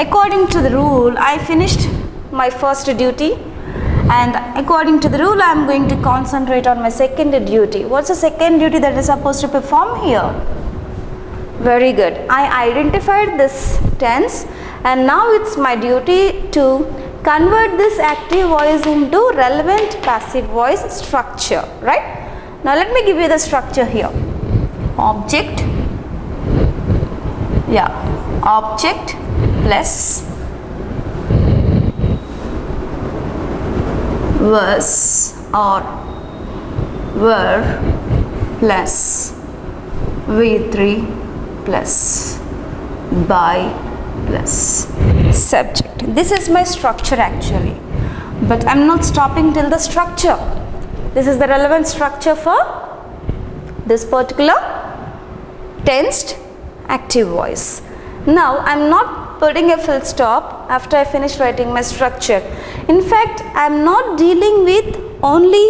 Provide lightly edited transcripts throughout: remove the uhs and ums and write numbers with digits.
according to the rule, I finished my first duty, and according to the rule I am going to concentrate on my second duty. What's the second duty that is supposed to perform here? Very good. I identified this tense, and now it's my duty to convert this active voice into relevant passive voice structure, right? Now let me give you the structure here. Object, object plus was or were plus V3 plus by plus subject. This is my structure actually, but I'm not stopping till the structure. This is the relevant structure for this particular tensed active voice. Now I'm not putting a full stop after I finish writing my structure. In fact, I'm not dealing with only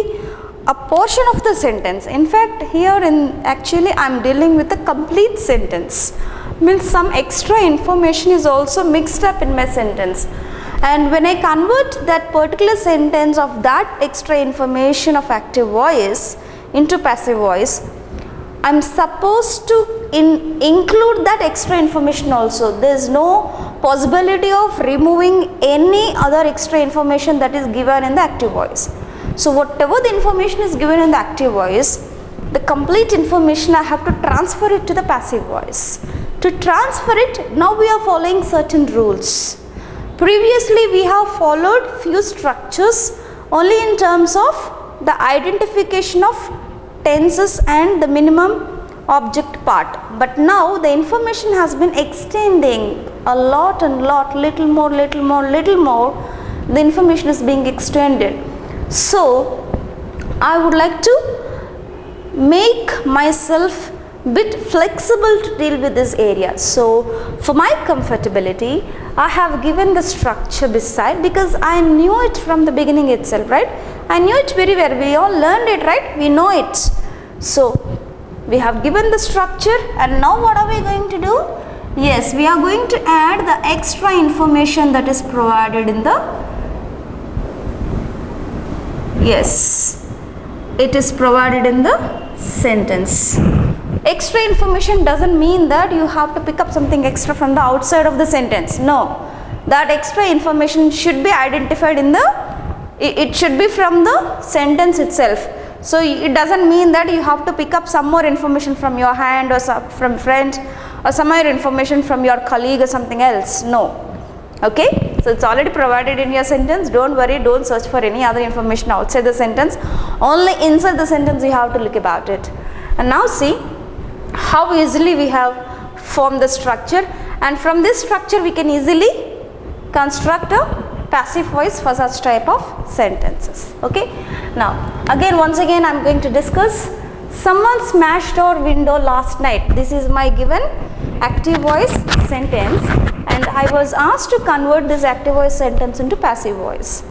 a portion of the sentence. In fact, here I'm dealing with a complete sentence. Means some extra information is also mixed up in my sentence, and when I convert that particular sentence of that extra information of active voice into passive voice, I'm supposed to include that extra information also. There is no possibility of removing any other extra information that is given in the active voice. So whatever the information is given in the active voice, the complete information I have to transfer it to the passive voice. To transfer it, now we are following certain rules. Previously we have followed few structures only in terms of the identification of tenses and the minimum object part, but now the information has been extending a lot, little more, the information is being extended. So I would like to make myself bit flexible to deal with this area. So for my comfortability, I have given the structure beside, because I knew it from the beginning itself, right? I knew it very well. We all learned it, right? We know it. So we have given the structure, and now what are we going to do? Yes, we are going to add the extra information that is provided in the, yes, it is provided in the sentence. Extra information doesn't mean that you have to pick up something extra from the outside of the sentence. No, that extra information should be identified in the, it should be from the sentence itself. So it doesn't mean that you have to pick up some more information from your hand or from friend or some more information from your colleague or something else. No. Okay, so it's already provided in your sentence. Don't worry, don't search for any other information outside the sentence. Only inside the sentence you have to look about it. And now see how easily we have formed the structure, and from this structure we can easily construct a passive voice for such type of sentences. Okay, now once again I am going to discuss. Someone smashed our window last night. This is my given active voice sentence, and I was asked to convert this active voice sentence into passive voice.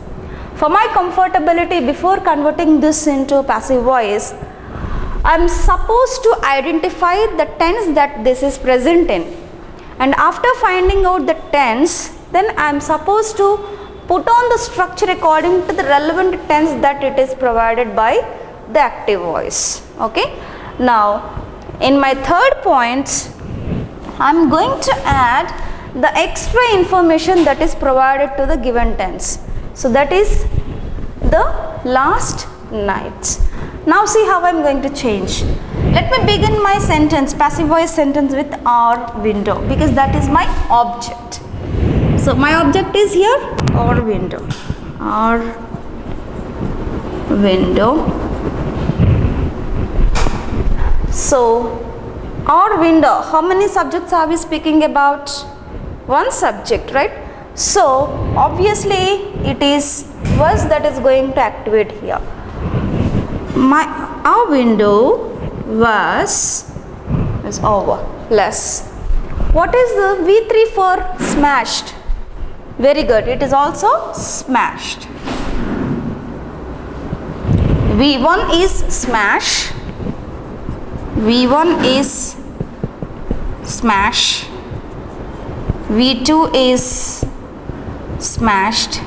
For my comfortability, before converting this into passive voice, I am supposed to identify the tense that this is present in, and after finding out the tense, then I am supposed to put on the structure according to the relevant tense that it is provided by the active voice. Okay, now in my third point, I am going to add the extra information that is provided to the given tense. So that is the last night. Now see how I am going to change. Let me begin my sentence, passive voice sentence, with our window, because that is my object. So my object is here, our window. Our window. So our window, how many subjects are we speaking about? One subject, right? So obviously it is was that is going to activate here. Our window was is over plus. What is the V3 for? Smashed. Very good. It is also smashed. V1 is smash. V1 is smash. V2 is smashed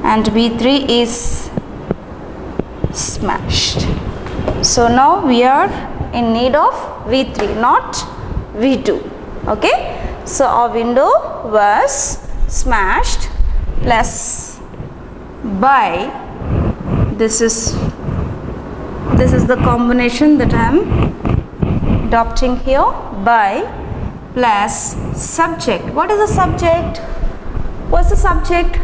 and V3 is smashed. So now we are in need of V3, not V2. Okay, so our window was smashed plus by this is the combination that I am adopting here, by plus subject. What is the subject? What's the subject?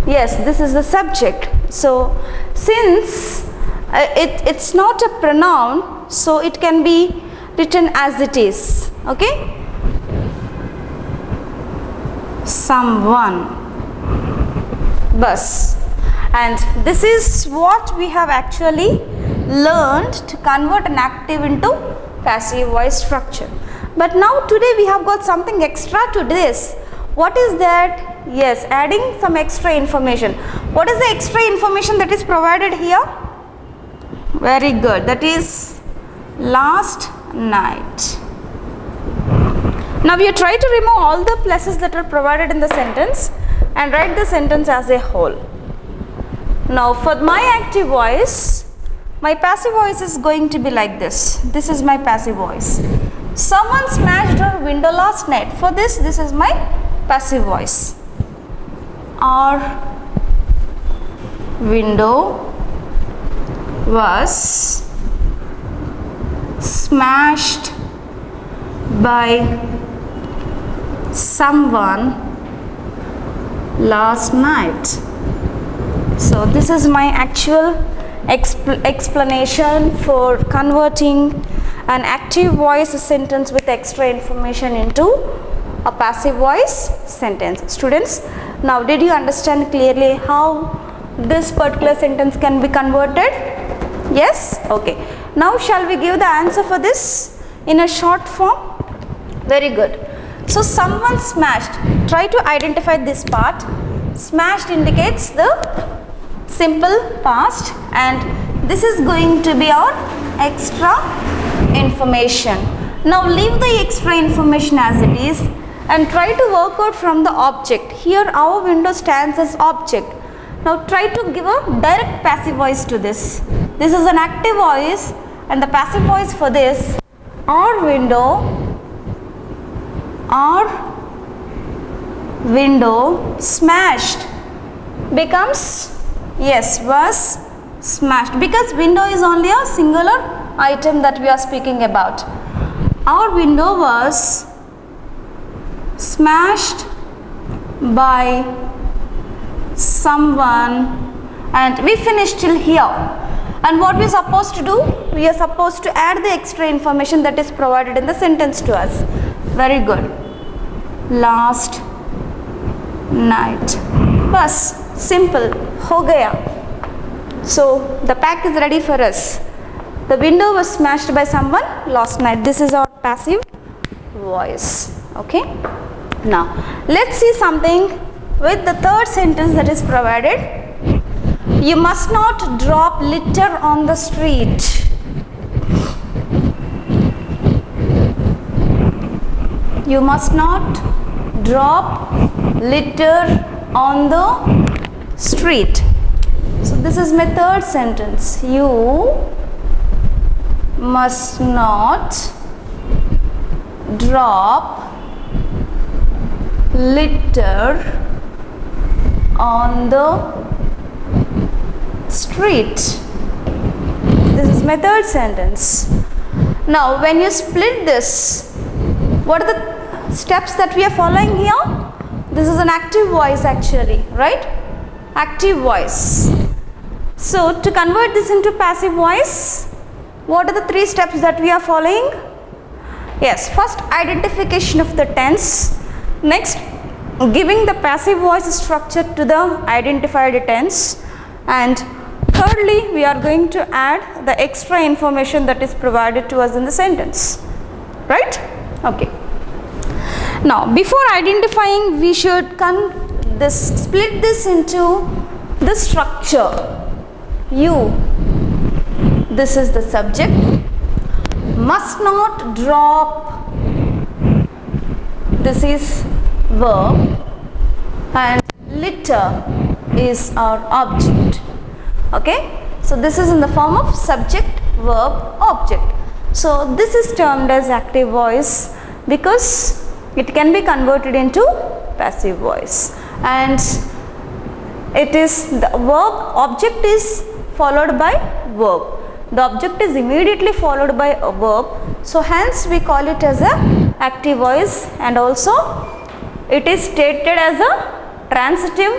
Yes, this is the subject. So since it's not a pronoun, so it can be written as it is. Okay, someone, bus. And this is what we have actually learned to convert an active into passive voice structure. But now today we have got something extra to this. What is that? Yes, adding some extra information. What is the extra information that is provided here? Very good. That is last night. Now you try to remove all the pluses that are provided in the sentence and write the sentence as a whole. Now for my active voice, my passive voice is going to be like this. This is my passive voice. Someone smashed our window last night. For this is my passive voice. Our window was smashed by someone last night. So this is my actual explanation for converting an active voice sentence with extra information into a passive voice sentence. Students, now did you understand clearly how this particular sentence can be converted? Yes? Okay. Now shall we give the answer for this in a short form? Very good. So someone smashed. Try to identify this part. Smashed indicates the simple past and this is going to be our extra information. Now leave the extra information as it is and try to work out from the object. Here our window stands as object. Now try to give a direct passive voice to this. This is an active voice and the passive voice for this, our window smashed becomes, yes, was smashed, because window is only a singular item that we are speaking about. Our window was smashed by someone, and we finished till here. And what we are supposed to do? We are supposed to add the extra information that is provided in the sentence to us. Very good. Last night. Bas, simple. Ho gaya. So the pack is ready for us. The window was smashed by someone last night. This is our passive voice. Okay. Now let's see something with the third sentence that is provided. You must not drop litter on the street. You must not drop litter on the street. So this is my third sentence. You must not drop litter on the street. This is my third sentence. Now when you split this, what are the steps that we are following here? This is an active voice actually, right? Active voice. So to convert this into passive voice, what are the three steps that we are following? Yes, first identification of the tense, next giving the passive voice structure to the identified tense, and thirdly we are going to add the extra information that is provided to us in the sentence, right? Okay. Now before identifying, we should split this into the structure. You, this is the subject, must not drop This is verb and litter is our object. Okay, so this is in the form of subject, verb, object. So this is termed as active voice because it can be converted into passive voice, and it is the verb, object is followed by verb. The object is immediately followed by a verb, so hence we call it as a active voice, and also it is stated as a transitive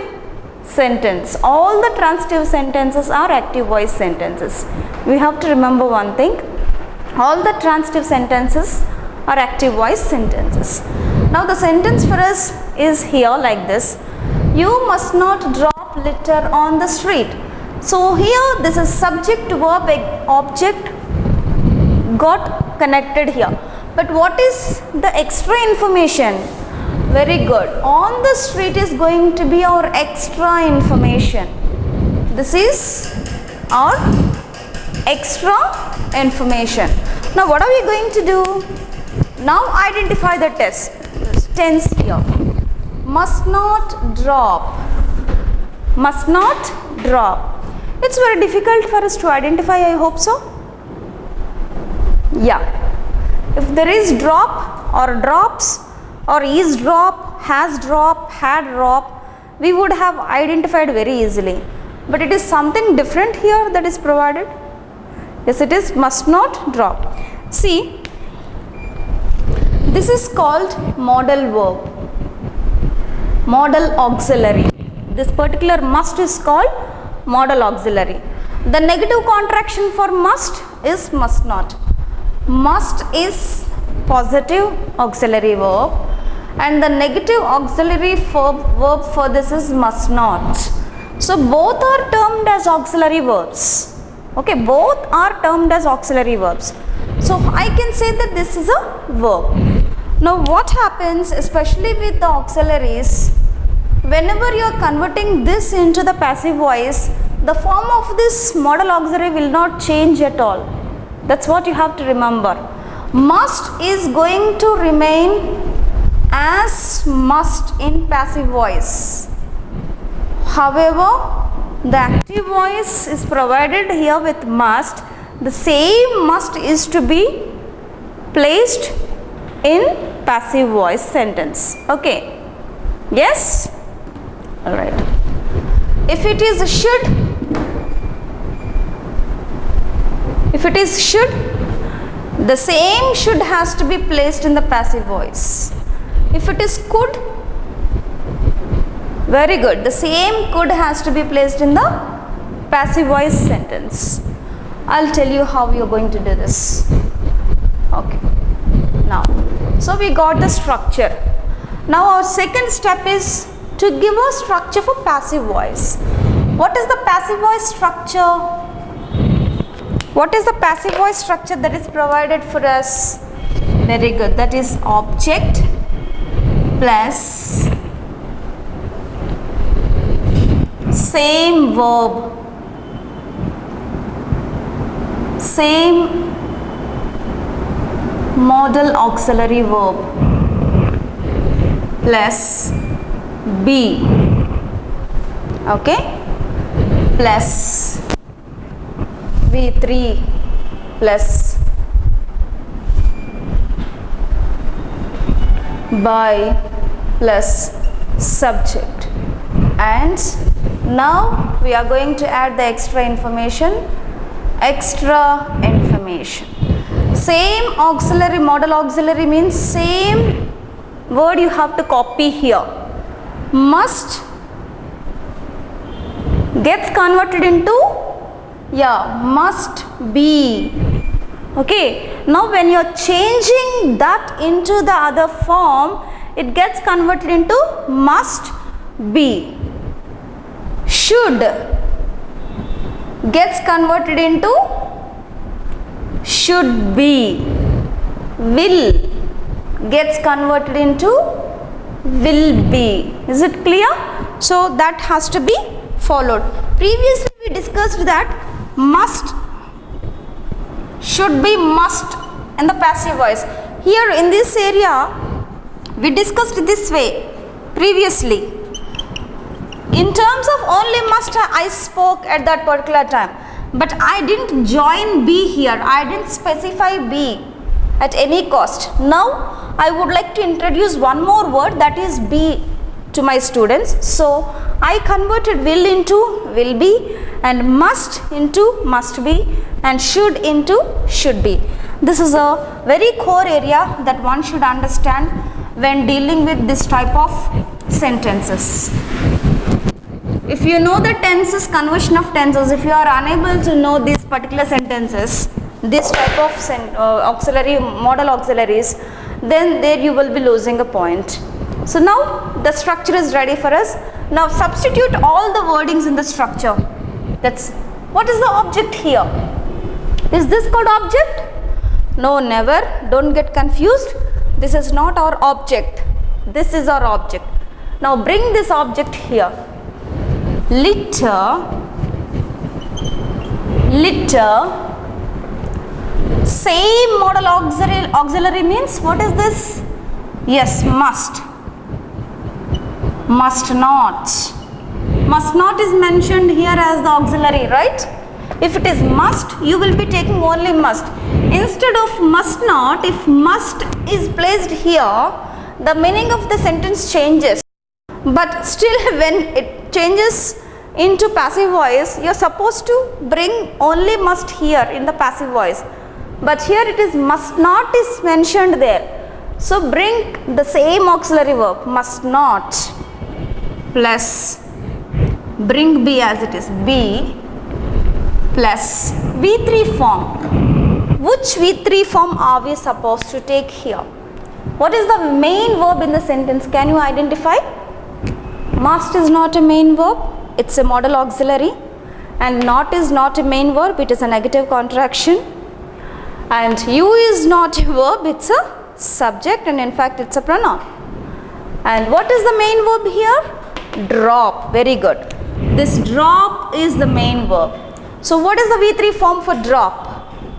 sentence. All the transitive sentences are active voice sentences. We have to remember one thing, all the transitive sentences are active voice sentences. Now the sentence for us is here like this: you must not drop litter on the street. So here this is subject, verb, object got connected here. But what is the extra information? Very good. On the street is going to be our extra information. This is our extra information. Now what are we going to do? Now identify the tense here. Must not drop. Must not drop. It's very difficult for us to identify, I hope so. Yeah. If there is drop or drops or is drop, has drop, had drop, we would have identified very easily. But it is something different here that is provided. Yes, it is must not drop. See, this is called modal verb, modal auxiliary. This particular must is called modal auxiliary. The negative contraction for must is must not. Must is positive auxiliary verb and the negative auxiliary verb for this is must not. So both are termed as auxiliary verbs. Okay, both are termed as auxiliary verbs. So I can say that this is a verb. Now what happens, especially with the auxiliaries, whenever you are converting this into the passive voice, the form of this modal auxiliary will not change at all. That's what you have to remember. Must is going to remain as must in passive voice. However, the active voice is provided here with must. The same must is to be placed in passive voice sentence. Okay. Yes? Alright. If it is should, the same should has to be placed in the passive voice. If it is could, very good, the same could has to be placed in the passive voice sentence. I'll tell you how you're going to do this. Okay. Now, so we got the structure. Now our second step is to give a structure for passive voice. What is the passive voice structure? What is the passive voice structure that is provided for us? Very good. That is object plus same verb, same modal auxiliary verb plus be, okay, plus V3 plus by plus subject, and now we are going to add the extra information. Same auxiliary, modal auxiliary means same word you have to copy here. Must gets converted into must be. Okay, now when you are changing that into the other form, it gets converted into must be. Should gets converted into should be. Will gets converted into will be. Is it clear? So that has to be followed. Previously we discussed that must, should be, must in the passive voice. Here in this area We discussed this way previously. In terms of only must, I spoke at that particular time, but I didn't join be here. I didn't specify be at any cost. Now I would like to introduce one more word, that is be, to my students. So I converted will into will be, and must into must be, and should into should be. This is a very core area that one should understand when dealing with this type of sentences. If you know the tenses, conversion of tenses, if you are unable to know these particular sentences, this type of auxiliary, model auxiliaries, then there you will be losing a point. So now the structure is ready for us. Now substitute all the wordings in the structure. That's what is the object here? Is this called object? No, never. Don't get confused. This is not our object. This is our object. Now bring this object here. Litter, same modal auxiliary means what is this? Yes, must. Must not. Must not is mentioned here as the auxiliary, right? If it is must, you will be taking only must. Instead of must not, if must is placed here, the meaning of the sentence changes. But still, when it changes into passive voice, you are supposed to bring only must here in the passive voice. But here it is must not is mentioned there. So bring the same auxiliary verb, must not, plus bring be as it is, be, plus V3 form. Which V3 form are we supposed to take here? What is the main verb in the sentence? Can you identify? Must is not a main verb, it's a modal auxiliary, and not is not a main verb, it is a negative contraction, and you is not a verb, it's a subject, and in fact it's a pronoun. And what is the main verb here? Drop. Very good. This drop is the main verb. So what is the V3 form for drop?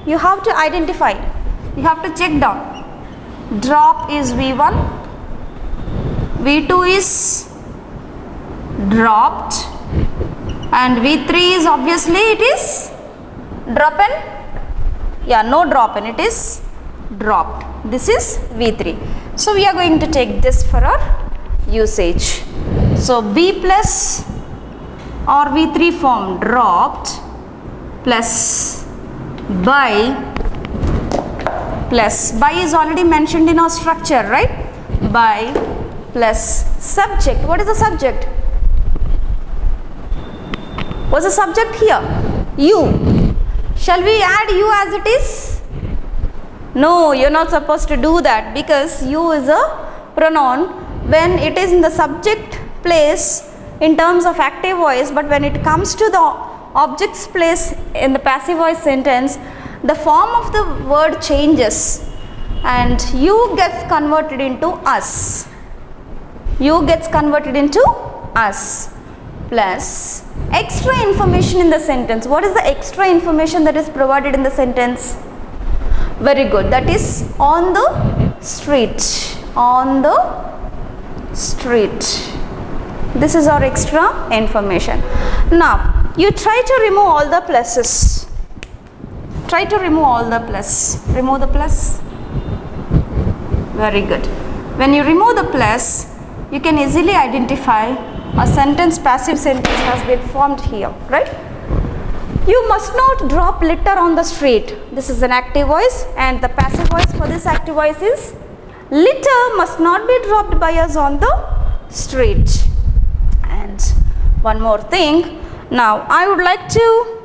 You have to identify, you have to check down. Drop is V1, V2 is dropped, and V3 is obviously it is drop in. Yeah, no drop in, it is dropped. This is V3. So we are going to take this for our usage. So B plus or V3 form dropped plus by is already mentioned in our structure, right? By plus subject. What is the subject? What's the subject here? You. Shall we add you as it is? No, you're not supposed to do that, because you is a pronoun when it is in the subject place in terms of active voice, but when it comes to the object's place in the passive voice sentence, the form of the word changes and you gets converted into us. You gets converted into us, plus extra information in the sentence. What is the extra information that is provided in the sentence? Very good, that is on the street. On the street. This is our extra information. Now you try to remove all the pluses. Try to remove all the plus. Remove the plus. Very good. When you remove the plus, you can easily identify a sentence, passive sentence has been formed here, right? You must not drop litter on the street. This is an active voice, and the passive voice for this active voice is litter must not be dropped by us on the street. And one more thing, now I would like to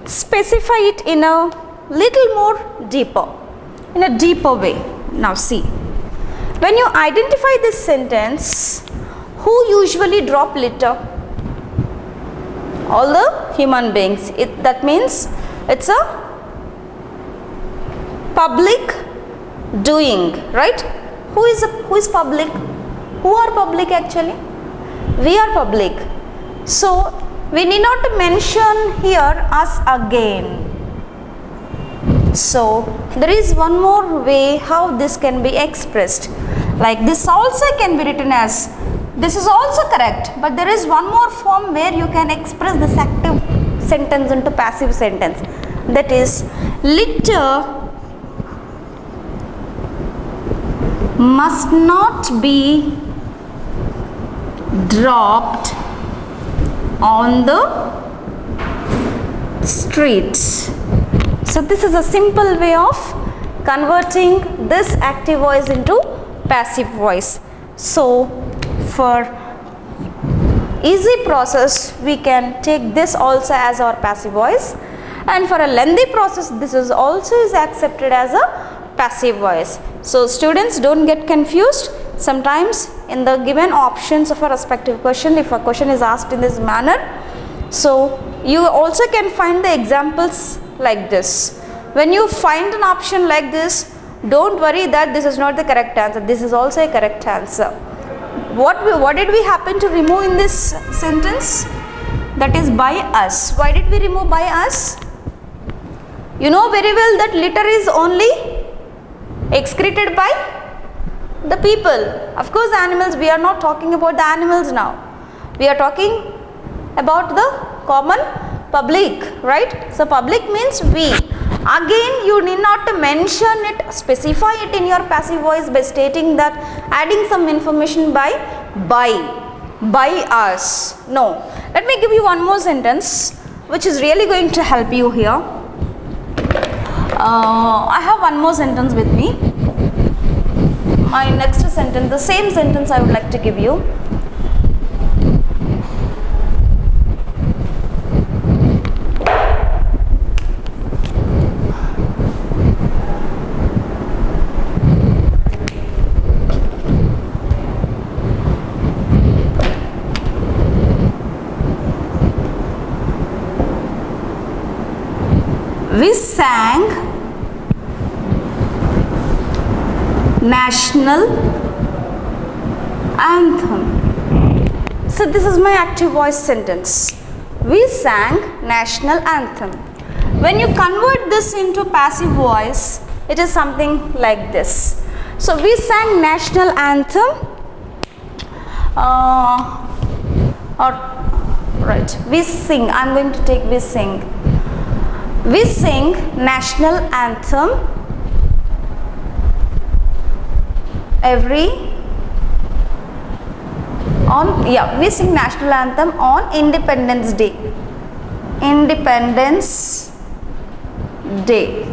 specify it in a little more deeper, in a deeper way. Now see, when you identify this sentence, who usually drop litter? All the human beings. That means it's a public doing, right? Who is public? Who are public actually? We are public. So we need not to mention here us again. So there is one more way how this can be expressed. Like this also can be written as, this is also correct, but there is one more form where you can express this active sentence into passive sentence. That is, litter must not be dropped on the street. So this is a simple way of converting this active voice into passive voice. So for easy process, we can take this also as our passive voice, and for a lengthy process, this is also accepted as a passive voice. So students, don't get confused. Sometimes in the given options of a respective question, if a question is asked in this manner, so you also can find the examples like this. When you find an option like this, don't worry that this is not the correct answer. This is also a correct answer. What did we happen to remove in this sentence? That is by us. Why did we remove by us? You know very well that litter is only excreted by the people. Of course, animals, we are not talking about the animals now. We are talking about the common public, right? So public means we. Again, you need not to mention it, specify it in your passive voice by stating that, adding some information by us. No. Let me give you one more sentence which is really going to help you here. I have one more sentence with me. My next sentence, the same sentence I would like to give you. We sang national anthem. So this is my active voice sentence. We sang national anthem. When you convert this into passive voice, it is something like this. So we sang national anthem, we sing. I'm going to take we sing. We sing national anthem we sing national anthem on Independence Day. Independence Day.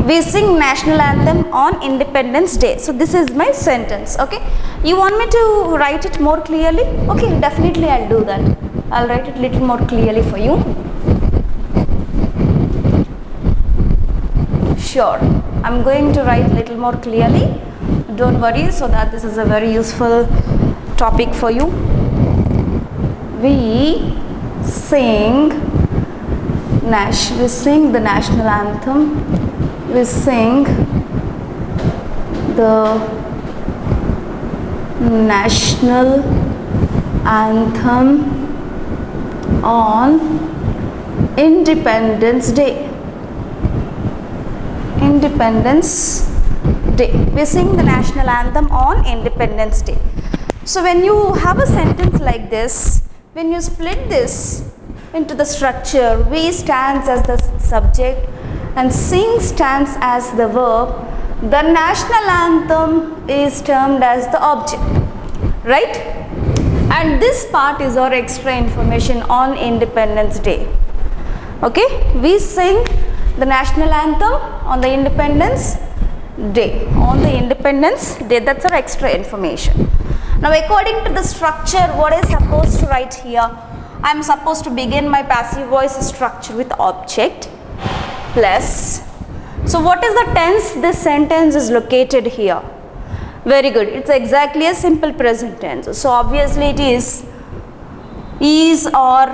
We sing national anthem on Independence Day. So this is my sentence. Okay. You want me to write it more clearly? Okay, definitely I'll do that. I'll write it little more clearly for you. Sure, I'm going to write little more clearly. Don't worry, so that this is a very useful topic for you. We sing the national anthem. We sing the national anthem on Independence Day. Independence Day. We sing the national anthem on Independence Day. So when you have a sentence like this, when you split this into the structure, we stands as the subject and sing stands as the verb, the national anthem is termed as the object, right? And this part is our extra information on Independence Day. Okay, we sing the national anthem on the Independence Day. On the Independence Day, that's our extra information. Now, according to the structure, what is supposed to write here? I am supposed to begin my passive voice structure with object plus. So, what is the tense this sentence is located here? Very good. It's exactly a simple present tense. So, obviously, it is or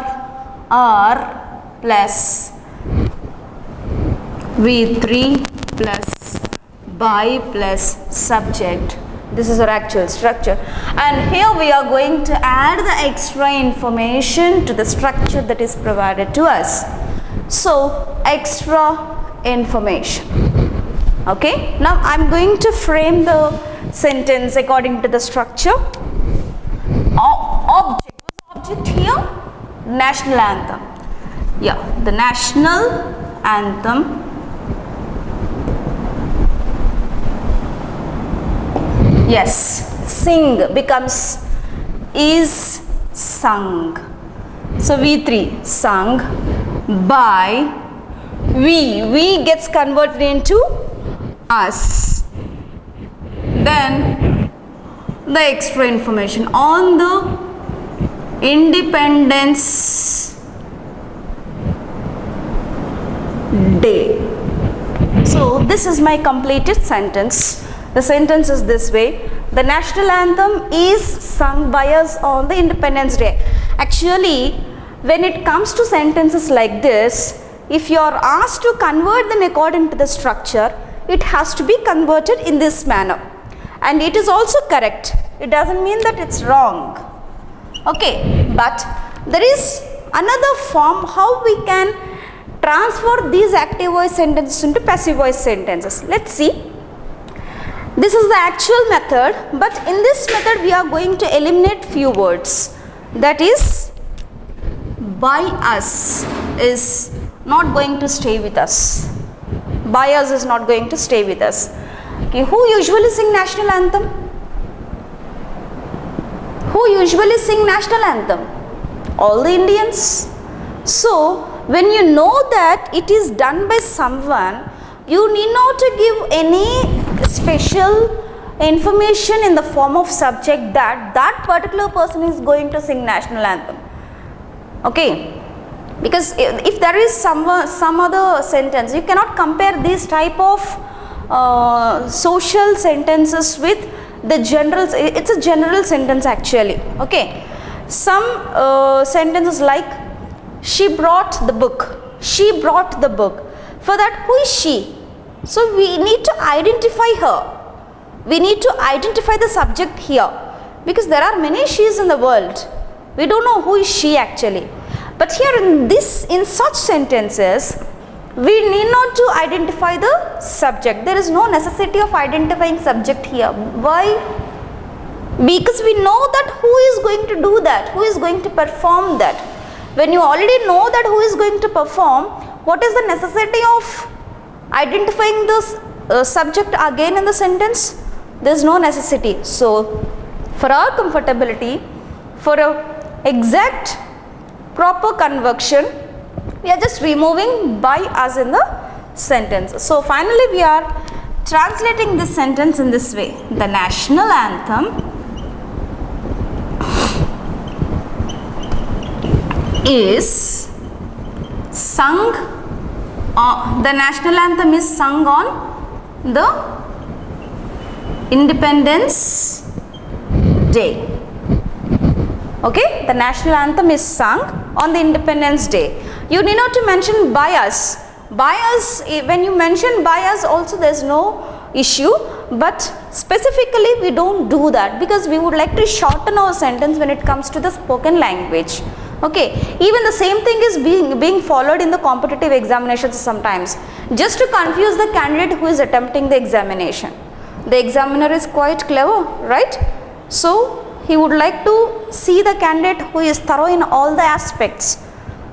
are plus V3 plus by plus subject. This is our actual structure, and here we are going to add the extra information to the structure that is provided to us. So extra information. Okay, now I'm going to frame the sentence according to the structure. Object, what's the object here? National anthem. Yeah, the national anthem sing becomes is sung. So V3, sung by, we gets converted into us. Then the extra information on the Independence Day. So this is my completed sentence. The sentence is this way: the national anthem is sung by us on the Independence Day. Actually, when it comes to sentences like this, if you are asked to convert them according to the structure, it has to be converted in this manner. And it is also correct. It doesn't mean that it's wrong. Okay, but there is another form how we can transfer these active voice sentences into passive voice sentences. Let's see. This is the actual method, but in this method we are going to eliminate few words. That is, by us is not going to stay with us. By us is not going to stay with us. Okay, who usually sing national anthem? Who usually sing national anthem? All the Indians. So, when you know that it is done by someone, you need not to give any special information in the form of subject that that particular person is going to sing national anthem. Okay, because if there is some other sentence, you cannot compare this type of social sentences with the general. It's a general sentence actually. Okay, some sentences like she brought the book. She brought the book. For that, who is she? So we need to identify her. We need to identify the subject here, because there are many she's in the world. We don't know who is she actually. But here in such sentences, we need not to identify the subject. There is no necessity of identifying subject here. Why? Because we know that who is going to do that, who is going to perform that. When you already know that who is going to perform, what is the necessity of identifying this subject again in the sentence? There is no necessity. So, for our comfortability, for a exact proper conversion, we are just removing by us in the sentence. So, finally, we are translating this sentence in this way: the national anthem is sung. The national anthem is sung on the Independence Day. Okay, the national anthem is sung on the Independence Day. You need not to mention by us. By us, when you mention by us also, there is no issue, but specifically we don't do that because we would like to shorten our sentence when it comes to the spoken language. Okay, even the same thing is being followed in the competitive examinations sometimes, just to confuse the candidate who is attempting the examination. The examiner is quite clever, right? So he would like to see the candidate who is thorough in all the aspects.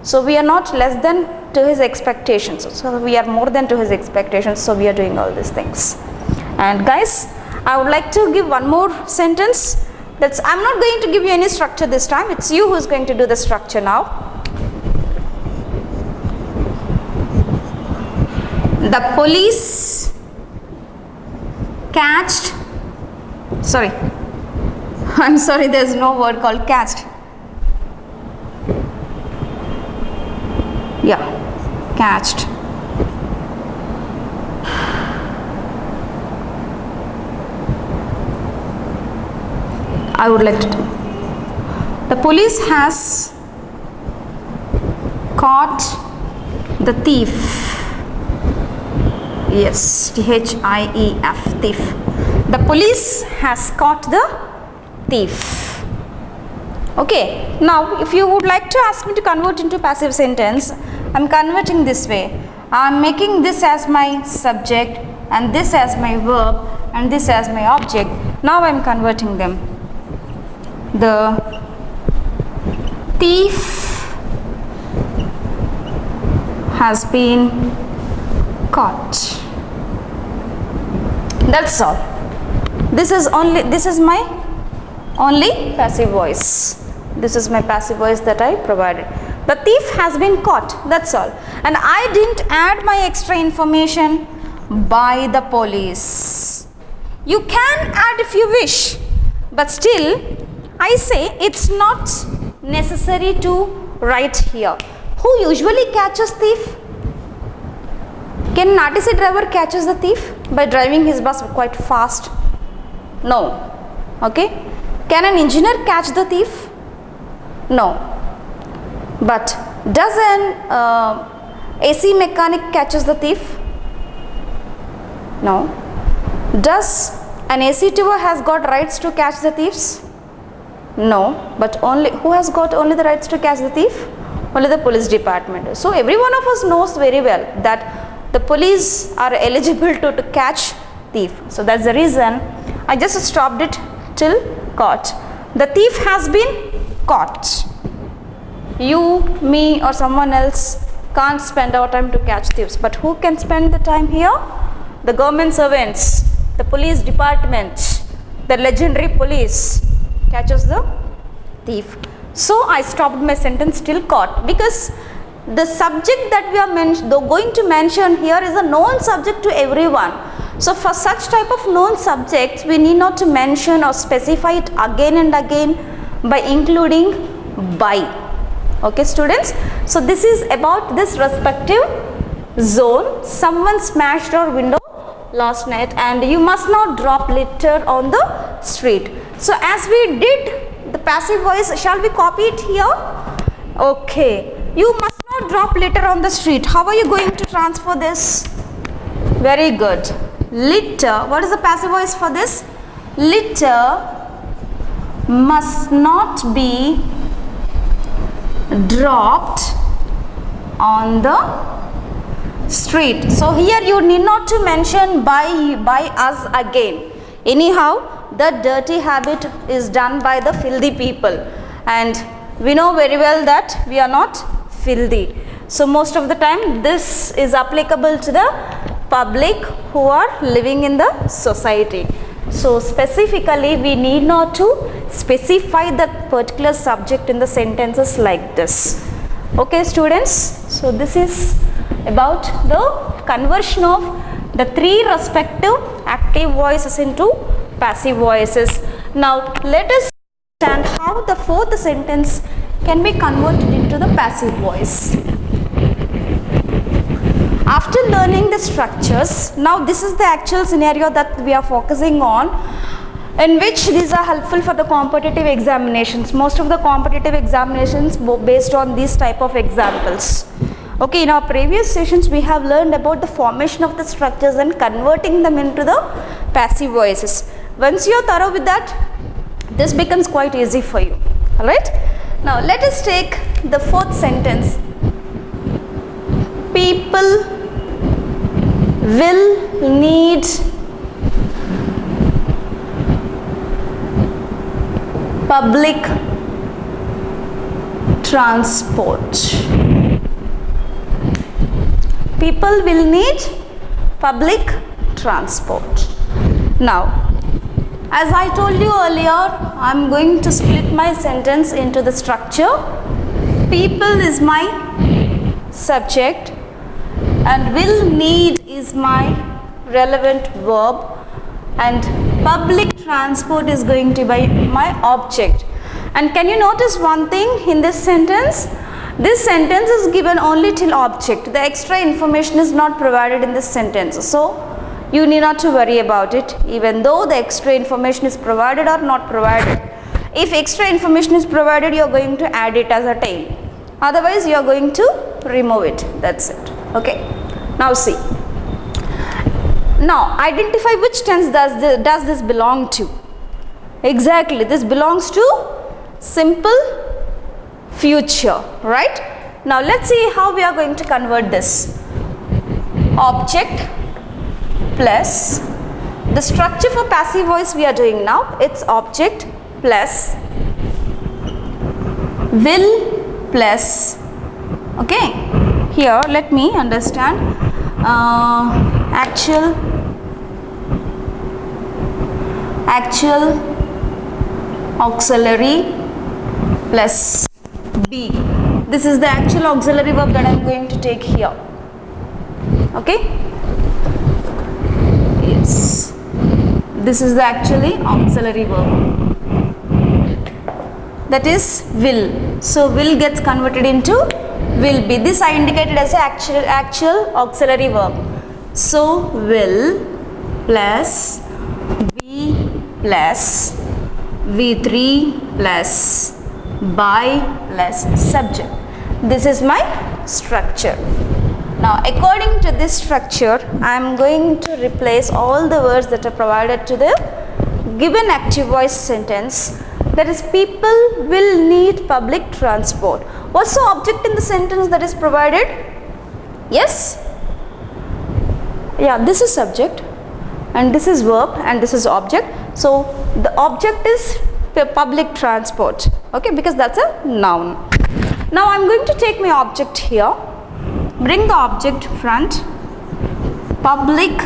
So we are not less than to his expectations, so we are more than to his expectations, so we are doing all these things. And guys, I would like to give one more sentence. That's, I'm not going to give you any structure this time, it's you who is going to do the structure now. The police catched, sorry, I'm sorry, there's no word called catched. Yeah, catched. I would like to do. The police has caught the thief. Yes, T-H-I-E-F, thief. The police has caught the thief. Okay, now if you would like to ask me to convert into passive sentence, I am converting this way. I am making this as my subject and this as my verb and this as my object. Now I am converting them. The thief has been caught. That's all. This is my only passive voice. This is my passive voice that I provided. The thief has been caught. That's all. And I didn't add my extra information by the police. You can add if you wish, but still I say it's not necessary to write here. Who usually catches thief? Can an RTC driver catches the thief by driving his bus quite fast? No. Okay. Can an engineer catch the thief? No. But does an AC mechanic catches the thief? No. Does an AC tour has got rights to catch the thieves? No. But only who has got only the rights to catch the thief? Only the police department. So every one of us knows very well that the police are eligible to catch thief. So that's the reason I just stopped it till caught. The thief has been caught. You, me or someone else can't spend our time to catch thieves, but who can spend the time here? The government servants, the police department, the legendary police catches the thief. So I stopped my sentence till caught, because the subject that we are going to mention here is a known subject to everyone. So for such type of known subjects, we need not to mention or specify it again and again by including by. Okay students, so this is about this respective zone. Someone smashed our window last night and you must not drop litter on the street. So as we did the passive voice, shall we copy it here? Okay, you must not drop litter on the street. How are you going to transfer this? Very good. Litter, what is the passive voice for this? Litter must not be dropped on the street. So here you need not to mention by us again. Anyhow, the dirty habit is done by the filthy people, and we know very well that we are not filthy. So most of the time this is applicable to the public who are living in the society. So specifically we need not to specify the particular subject in the sentences like this. Okay students, so this is about the conversion of the three respective active voices into passive voices. Now let us understand how the fourth sentence can be converted into the passive voice. After learning the structures, now this is the actual scenario that we are focusing on, in which these are helpful for the competitive examinations. Most of the competitive examinations based on these type of examples. Okay, in our previous sessions we have learned about the formation of the structures and converting them into the passive voices. Once you are thorough with that, this becomes quite easy for you. Alright, now let us take the fourth sentence. People will need public transport. People will need public transport. Now, as I told you earlier, I am going to split my sentence into the structure. People is my subject and will need is my relevant verb, and public transport is going to be my object. And can you notice one thing in this sentence? This sentence is given only till object. The extra information is not provided in this sentence. So you need not to worry about it, even though the extra information is provided or not provided. If extra information is provided, you are going to add it as a tail. Otherwise, you are going to remove it. That's it. Okay. Now see. Now identify which tense does this belong to. Exactly, this belongs to simple future, right? Now let's see how we are going to convert this. Object plus The structure for passive voice we are doing now, it's object plus will plus, okay, here let me understand, actual auxiliary plus be. This is the actual auxiliary verb that I am going to take here. Okay, yes, this is the actually auxiliary verb, that is will. So will gets converted into will be. This I indicated as a actual auxiliary verb. So will plus be plus V3 plus by plus subject. This is my structure. Now according to this structure, I am going to replace all the words that are provided to the given active voice sentence, that is people will need public transport. What's the object in the sentence that is provided? Yes? Yeah, this is subject and this is verb and this is object. So the object is public transport, okay, because that's a noun. Now I'm going to take my object here, bring the object front, public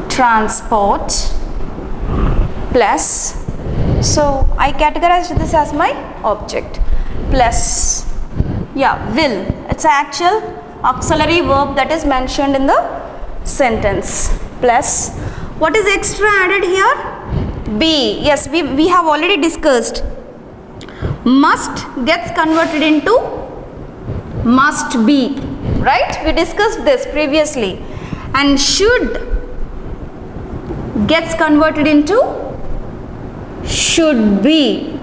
transport plus, so I categorized this as my object, plus, yeah, will. It's an actual auxiliary verb that is mentioned in the sentence, plus, what is extra added here? Be. Yes, we have already discussed. Must gets converted into must be, right? We discussed this previously. And should gets converted into should be.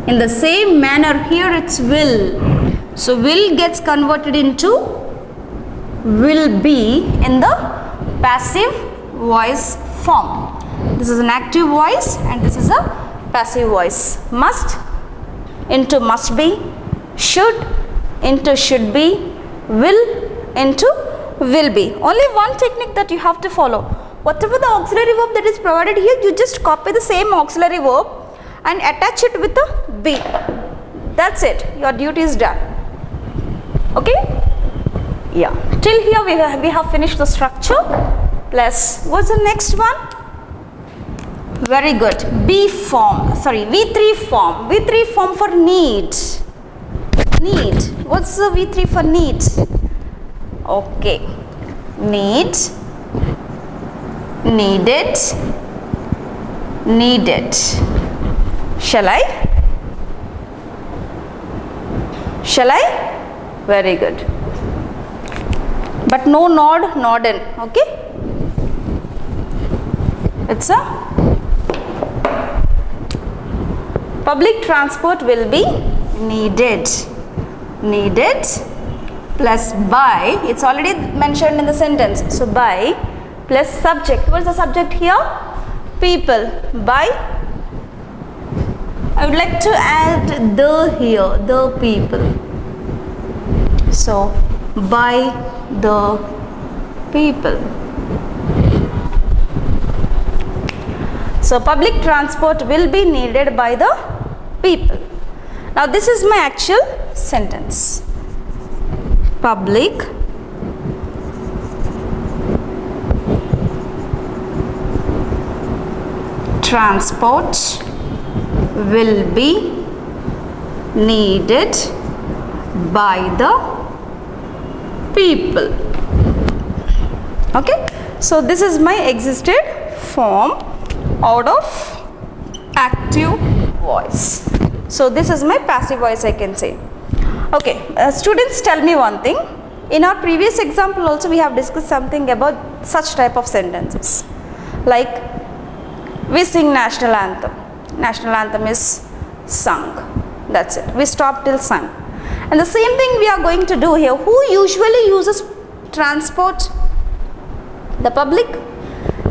In the same manner here it's will. So will gets converted into will be in the passive voice form. This is an active voice and this is a passive voice. Must into must be, should into should be, will into will be. Only one technique that you have to follow. Whatever the auxiliary verb that is provided here, you just copy the same auxiliary verb and attach it with a be. That's it. Your duty is done. Okay? Yeah. Till here we have finished the structure. Plus, what's the next one? Very good. B form. Sorry, V3 form. V3 form for need. Need. What's the V3 for need? Okay. Need. Needed. Needed. Shall I? Shall I? Very good. But no nod, nodden. Okay? It's a public transport will be needed. Needed plus by, it's already mentioned in the sentence. So by plus subject. What's the subject here? People. By, I would like to add the here, the people. So by the people. So public transport will be needed by the people. Now this is my actual sentence. Public transport will be needed by the people. Okay, so this is my existed form out of active voice. So this is my passive voice, I can say. Okay, students, tell me one thing. In our previous example also we have discussed something about such type of sentences. Like we sing national anthem. National anthem is sung. That's it. We stop till sung. And the same thing we are going to do here. Who usually uses transport? The public.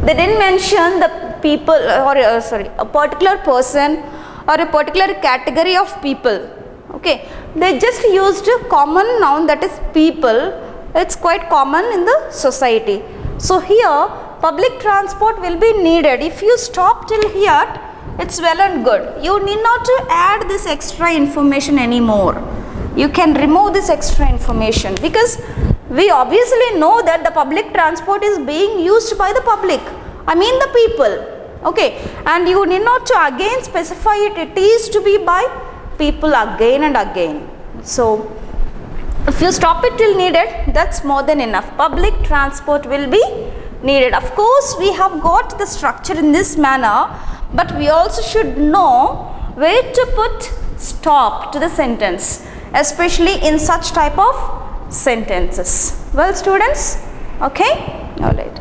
They didn't mention the people or a particular person or a particular category of people. Okay, they just used a common noun, that is people. It's quite common in the society. So here public transport will be needed. If you stop till here, it's well and good. You need not to add this extra information anymore. You can remove this extra information because we obviously know that the public transport is being used by the public. I mean the people. Okay, and you need not to again specify it. It is to be by people again and again. So if you stop it till needed, that's more than enough. Public transport will be needed. Of course, we have got the structure in this manner, but we also should know where to put stop to the sentence, especially in such type of sentences. Well, students, okay, all right.